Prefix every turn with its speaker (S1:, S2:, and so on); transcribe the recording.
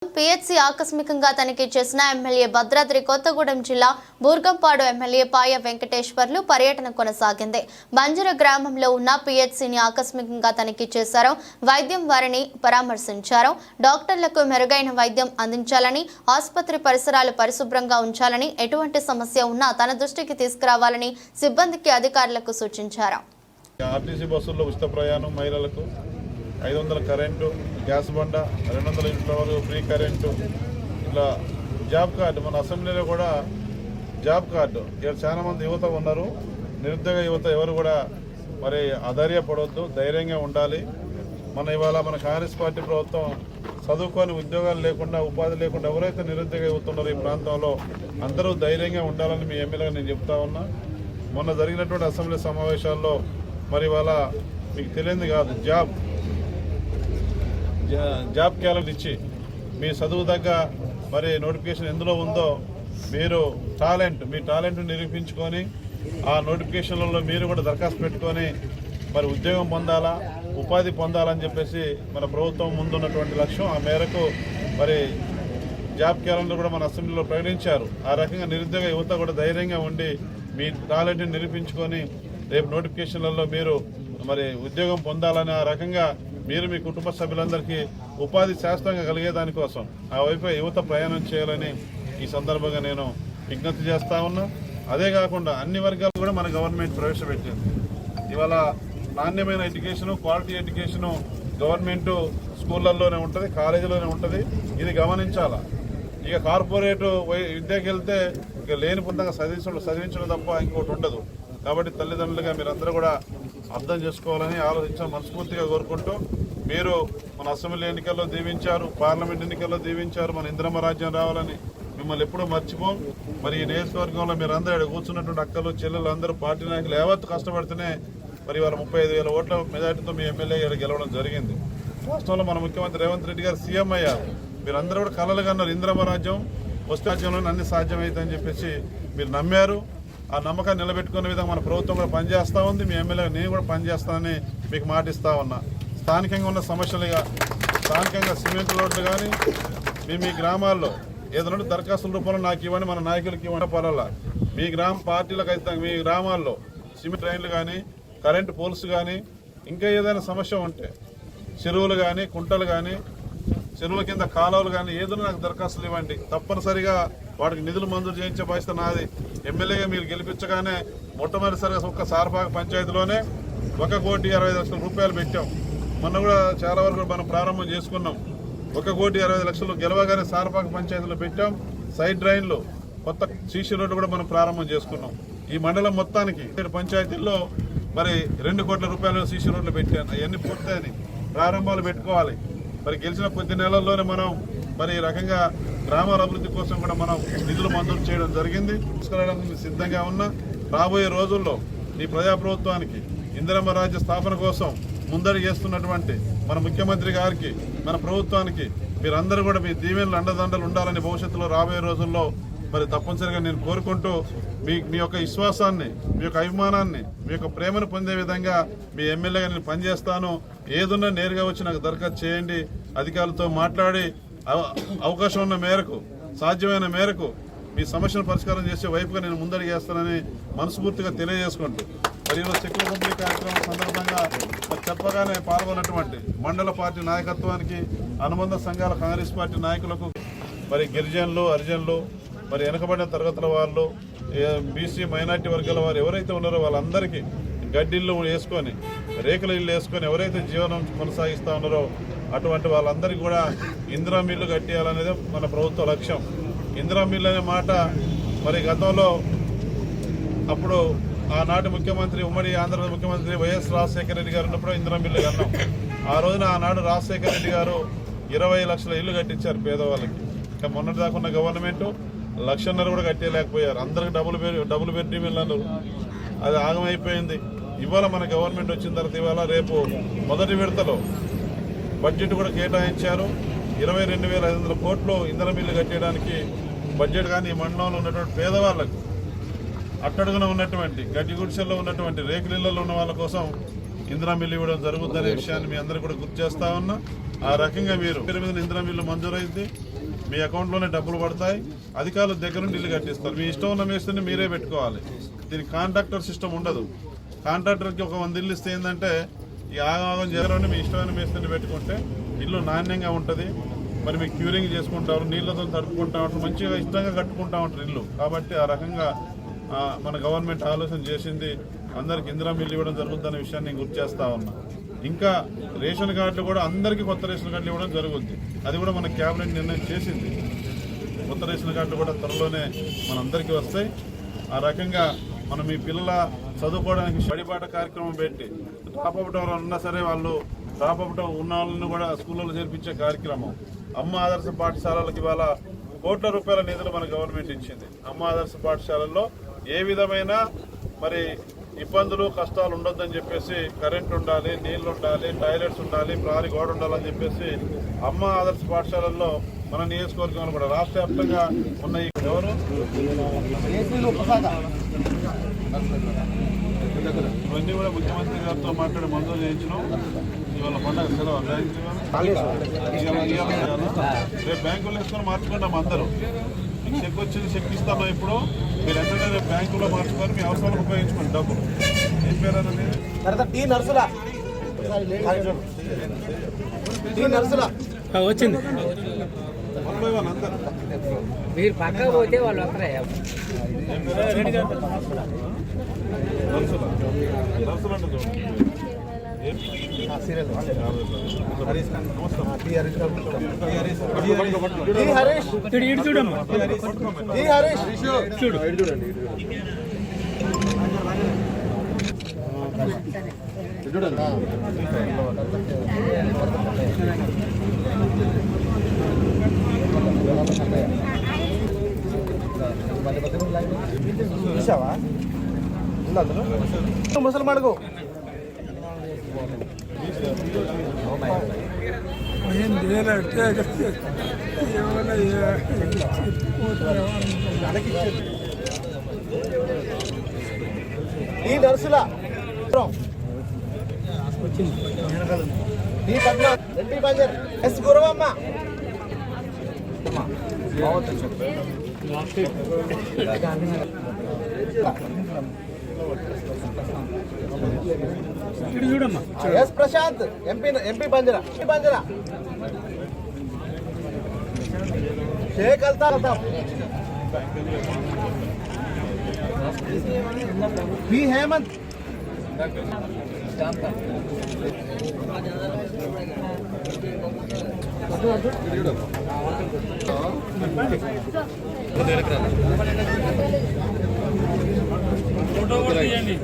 S1: PHC ఆకస్మికంగా తనిఖీ చేసిన ఎమ్మెల్యే భద్రాద్రి కొత్తగూడెం జిల్లా బూర్గంపాడు ఎమ్మెల్యే పాయ వెంకటేశ్వర్లు పర్యటన కొనసాగింది. బంజర గ్రామంలో ఉన్న పిహెచ్సిని ఆకస్మికంగా తనిఖీ చేశారు. వైద్యం వారిని పరామర్శించారు. డాక్టర్లకు మెరుగైన వైద్యం అందించాలని, ఆసుపత్రి పరిసరాలు పరిశుభ్రంగా ఉంచాలని, ఎటువంటి సమస్య ఉన్నా తన దృష్టికి తీసుకురావాలని సిబ్బందికి అధికారులకు సూచించారు.
S2: ఆర్టీసీ బస్సుల్లో ఉచిత ప్రయాణం, మహిళలకు 500 కరెంటు, గ్యాస్ బండ, 200 యూనిట్ల వరకు ఫ్రీ కరెంటు, ఇట్లా జాబ్ కార్డు. మన అసెంబ్లీలో కూడా జాబ్ కార్డు. ఇక్కడ చాలా మంది యువత ఉన్నారు. నిరుద్యోగ యువత ఎవరు కూడా మరి అధైర్యపడవద్దు, ధైర్యంగా ఉండాలి. ఇవాళ మన కాంగ్రెస్ పార్టీ ప్రభుత్వం చదువుకొని ఉద్యోగాలు లేకుండా, ఉపాధి లేకుండా ఎవరైతే నిరుద్యోగ యువత ఉన్నారో ఈ ప్రాంతంలో అందరూ ధైర్యంగా ఉండాలని మీ ఎమ్మెల్యేగా నేను చెప్తా ఉన్నా. మొన్న జరిగినటువంటి అసెంబ్లీ సమావేశాల్లో మరి ఇవాళ మీకు తెలియంది కాదు, జాబ్ క్యాలెండర్ ఇచ్చి మీ చదువు దగ్గ మరి నోటిఫికేషన్ ఎందులో ఉందో మీరు మీ టాలెంట్ నిరూపించుకొని ఆ నోటిఫికేషన్లలో మీరు కూడా దరఖాస్తు పెట్టుకొని మరి ఉద్యోగం పొందాలా, ఉపాధి పొందాలని చెప్పేసి మన ప్రభుత్వం ముందున్నటువంటి లక్ష్యం. ఆ మేరకు మరి జాబ్ క్యాలెండర్ కూడా మన అసెంబ్లీలో ప్రకటించారు. ఆ రకంగా నిరుద్యోగ యువత కూడా ధైర్యంగా ఉండి మీ టాలెంట్ని నిరూపించుకొని రేపు నోటిఫికేషన్లలో మీరు మరి ఉద్యోగం పొందాలని, ఆ రకంగా మీరు మీ కుటుంబ సభ్యులందరికీ ఉపాధి శాస్త్రంగా కలిగేదానికోసం ఆ వైపు యువత ప్రయాణం చేయాలని ఈ సందర్భంగా నేను విజ్ఞప్తి చేస్తా ఉన్నా. అదే కాకుండా అన్ని వర్గాలు కూడా మన గవర్నమెంట్ ప్రవేశపెట్టింది. ఇవాళ నాణ్యమైన ఎడ్యుకేషను, క్వాలిటీ ఎడ్యుకేషను గవర్నమెంట్ స్కూళ్ళల్లోనే ఉంటుంది, కాలేజీలోనే ఉంటుంది. ఇది గమనించాలా. ఇక కార్పొరేట్ విద్యకి వెళ్తే ఇక లేని పొందంగా చదివించడం తప్ప ఇంకోటి ఉండదు. కాబట్టి తల్లిదండ్రులుగా మీరందరూ కూడా అర్థం చేసుకోవాలని ఆలోచించాలని మనస్ఫూర్తిగా కోరుకుంటూ, మీరు మన అసెంబ్లీ ఎన్నికల్లో దీవించారు, పార్లమెంట్ ఎన్నికల్లో దీవించారు, మన ఇంద్రమ్మ రాజ్యం రావాలని మిమ్మల్ని ఎప్పుడూ మర్చిపోం. మరి ఈ నియోజకవర్గంలో మీరందరూ ఇక్కడ కూర్చున్నటువంటి అక్కలు, చెల్లెలు అందరూ పార్టీ నాయకులు యావత్తు కష్టపడితేనే మరి ఇవాళ 35,000 ఓట్ల మెజార్టీతో మీ ఎమ్మెల్యే ఇక్కడ గెలవడం జరిగింది. రాష్ట్రంలో మన ముఖ్యమంత్రి రేవంత్ రెడ్డి గారు సీఎం అయ్యారు. మీరందరూ కూడా కలలుగా అన్నారు, ఇంద్రమ్మ రాజ్యం వస్తే రాజ్యంలోనే అన్ని సాధ్యమవుతాయని చెప్పేసి మీరు నమ్మారు. ఆ నమ్మకాన్ని నిలబెట్టుకునే విధంగా మన ప్రభుత్వం కూడా పనిచేస్తూ ఉంది. మీ ఎమ్మెల్యేగా నేను కూడా పనిచేస్తానని మీకు మాటిస్తూ ఉన్నా. స్థానికంగా ఉన్న సమస్యలుగా స్థానికంగా సిమెంట్ రోడ్లు కానీ మీ గ్రామాల్లో ఏదైనా దరఖాస్తుల రూపంలో నాకు ఇవ్వండి, మన నాయకులకి ఇవ్వండి. పర్వాలా మీ పార్టీలకు అయితే మీ గ్రామాల్లో సిమెంట్ ట్రైన్లు కానీ, కరెంటు పోల్స్ కానీ, ఇంకా ఏదైనా సమస్య ఉంటే చెరువులు కానీ, కుంటలు కానీ, చెరువుల కింద కాలువలు కానీ ఏదైనా నాకు దరఖాస్తులు ఇవ్వండి. తప్పనిసరిగా వాటికి నిధులు మంజూరు చేయించే బాధ్యత నాది. ఎమ్మెల్యేగా మీరు గెలిపించగానే మొట్టమొదటిసారిగా ఒక్క సారపాక పంచాయతీలోనే 1,60,00,000 రూపాయలు పెట్టాం. మొన్న కూడా చాలా వరకు మనం ప్రారంభం చేసుకున్నాం. 1,60,00,000 గెలవగానే సారపాక పంచాయతీలో పెట్టాం. సైడ్ డ్రైన్లు, కొత్త సీసీ రోడ్డు కూడా మనం ప్రారంభం చేసుకున్నాం. ఈ మండలం మొత్తానికి పంచాయతీల్లో మరి 2 కోట్ల రూపాయలు సీసీ రోడ్లు పెట్టాను. అవన్నీ పూర్తయినాయి, ప్రారంభాలు పెట్టుకోవాలి. మరి గెలిచిన కొద్ది నెలల్లోనే మనం మరి ఈ రకంగా గ్రామాల అభివృద్ధి కోసం కూడా మనం నిధులు మంజూరు చేయడం జరిగింది. తీసుకురావడానికి సిద్ధంగా ఉన్నా. రాబోయే రోజుల్లో ఈ ప్రజాప్రభుత్వానికి, ఇందిరమ్మ రాజ్య స్థాపన కోసం ముందడి చేస్తున్నటువంటి మన ముఖ్యమంత్రి గారికి, మన ప్రభుత్వానికి మీరందరూ కూడా మీ దీవెనలు అండదండలు ఉండాలని భవిష్యత్తులో రాబోయే రోజుల్లో మరి తప్పనిసరిగా నేను కోరుకుంటూ మీ యొక్క విశ్వాసాన్ని, మీ యొక్క అభిమానాన్ని, మీ యొక్క ప్రేమను పొందే విధంగా మీ ఎమ్మెల్యేగా నేను పనిచేస్తాను. ఏదున్నా నేరుగా వచ్చి నాకు దరఖాస్తు చేయండి. అధికారులతో మాట్లాడి అవకాశం ఉన్న మేరకు, సాధ్యమైన మేరకు మీ సమస్యను పరిష్కారం చేసే వైపుగా నేను ముందడుగు చేస్తానని మనస్ఫూర్తిగా తెలియజేసుకుంటూ మరి ఈరోజు చెక్కుల పంపిణీ కార్యక్రమం సందర్భంగా మరి చెప్పగానే పాల్గొన్నటువంటి మండల పార్టీ నాయకత్వానికి, అనుబంధ సంఘాల కాంగ్రెస్ పార్టీ నాయకులకు, మరి గిరిజనులు, హరిజనులు, మరి వెనుకబడిన తరగతుల వాళ్ళు, బీసీ మైనార్టీ వర్గాల వారు ఎవరైతే ఉన్నారో వాళ్ళందరికీ గడ్డిళ్ళు వేసుకొని, రేకుల ఇళ్ళు వేసుకొని ఎవరైతే జీవనం కొనసాగిస్తూ ఉన్నారో అటువంటి వాళ్ళందరికీ కూడా ఇందిరా మిల్లు కట్టేయాలనేది మన ప్రభుత్వ లక్ష్యం. ఇందిరా మిల్లు అనే మాట మరి గతంలో అప్పుడు ఆనాటి ముఖ్యమంత్రి, ఉమ్మడి ఆంధ్రప్రదేశ్ ముఖ్యమంత్రి వైఎస్ రాజశేఖర రెడ్డి గారు ఉన్నప్పుడు ఇందిరా మిల్లు కన్నాం. ఆ రోజున ఆనాడు రాజశేఖర రెడ్డి గారు 20 లక్షల ఇల్లు కట్టించారు పేదవాళ్ళకి. ఇంకా మొన్నటిదాకా ఉన్న గవర్నమెంట్ 1.5 లక్షలు కూడా కట్టేయలేకపోయారు. అందరికి డబుల్ బెడ్రూమ్ ఇల్లు అన్నారు. అది ఆగమైపోయింది. ఇవాళ మన గవర్నమెంట్ వచ్చిన తర్వాత ఇవాళ రేపు మొదటి విడతలో బడ్జెట్ కూడా కేటాయించారు. 22,500 కోట్లు ఇంధన బిల్లు కట్టేయడానికి బడ్జెట్. కానీ ఈ మండలంలో ఉన్నటువంటి పేదవాళ్ళకు, అట్టడుగున ఉన్నటువంటి గడ్డి గుడిసెల్లో ఉన్నటువంటి రేకులిళ్లలో ఉన్న వాళ్ళ కోసం ఇందిరా మిల్లు ఇవ్వడం జరుగుతుందనే విషయాన్ని మీ అందరూ కూడా గుర్తు చేస్తా ఉన్నా. ఆ రకంగా మీరు పేరు మీద ఇందిరా ఇల్లు మంజూరైంది, మీ అకౌంట్లోనే డబ్బులు పడతాయి, అధికారుల దగ్గర నుండి ఇల్లు కట్టిస్తారు. మీ ఇష్టం ఉన్న మేస్త్రిని మీరే పెట్టుకోవాలి. దీనికి కాంట్రాక్టర్ సిస్టమ్ ఉండదు. కాంట్రాక్టర్కి ఒక 100 ఇల్లు ఇస్తే ఏంటంటే ఈ ఆగం జగన్ మీ ఇష్టమైన మేస్త్రిని పెట్టుకుంటే ఇల్లు నాణ్యంగా ఉంటుంది. మరి మీకు క్యూరింగ్ చేసుకుంటారు, నీళ్ళతో తడుపుకుంటా ఉంటారు, మంచిగా ఇష్టంగా కట్టుకుంటా ఉంటారు ఇల్లు. కాబట్టి ఆ రకంగా మన గవర్నమెంట్ ఆలోచన చేసింది, అందరికి ఇందిరా ఇల్లు ఇవ్వడం జరుగుతుందనే విషయాన్ని నేను గుర్తు చేస్తా ఉన్నా. ఇంకా రేషన్ కార్డులు కూడా అందరికీ కొత్త రేషన్ కార్డులు ఇవ్వడం జరుగుద్ది. అది కూడా మన క్యాబినెట్ నిర్ణయం చేసింది. కొత్త రేషన్ కార్డులు కూడా త్వరలోనే మనందరికీ వస్తాయి. ఆ రకంగా మనం మీ పిల్లల చదువుకోవడానికి బడిబాట కార్యక్రమం పెట్టి డ్రాప్అవుట్ ఎవరైనా ఉన్నా సరే వాళ్ళు డ్రాప్అవుట్ ఉన్న వాళ్ళని కూడా స్కూళ్ళలో చేర్పించే కార్యక్రమం. అమ్మ ఆదర్శ పాఠశాలలకు ఇవాళ కోట్ల రూపాయల నిధులు మన గవర్నమెంట్ ఇచ్చింది. అమ్మ ఆదర్శ పాఠశాలల్లో ఏ విధమైన మరి ఇబ్బందులు కష్టాలు ఉండొద్దని చెప్పేసి కరెంట్ ఉండాలి, నీళ్లు ఉండాలి, టాయిలెట్స్ ఉండాలి, ప్రహరీ గోడ ఉండాలని చెప్పేసి అమ్మ ఆదర్శ పాఠశాలల్లో మన నియోజకవర్గంలో కూడా రాష్ట్ర వ్యాప్తంగా ఉన్న ఈ ఎవరు ఇవన్నీ కూడా ముఖ్యమంత్రి గారితో మాట్లాడి మంజూరు చేయించడం. ఇవాళ పండుగ సెలవు రేపు బ్యాంకులో వేసుకొని మార్చుకుంటాం అందరూ. మీకు చెక్ వచ్చింది, చెక్ ఇస్తాను. ఇప్పుడు మీరు ఎంతనే రేపు బ్యాంకులో మార్చుకొని మీ అవసరాలకు ఉపయోగించుకోండి డబ్బులు. ఏం పేరు
S3: వచ్చింది మీరు పక్క పోతే వాళ్ళు వస్తారా?
S4: చూసావా ముసల్మాడుకో ఈ నర్సులా ఈ Padma MP Banjara S Guravamma S Prashanth MP Banjara Sheikh Altaf B Hemanth
S3: photo కూడా తీయండి.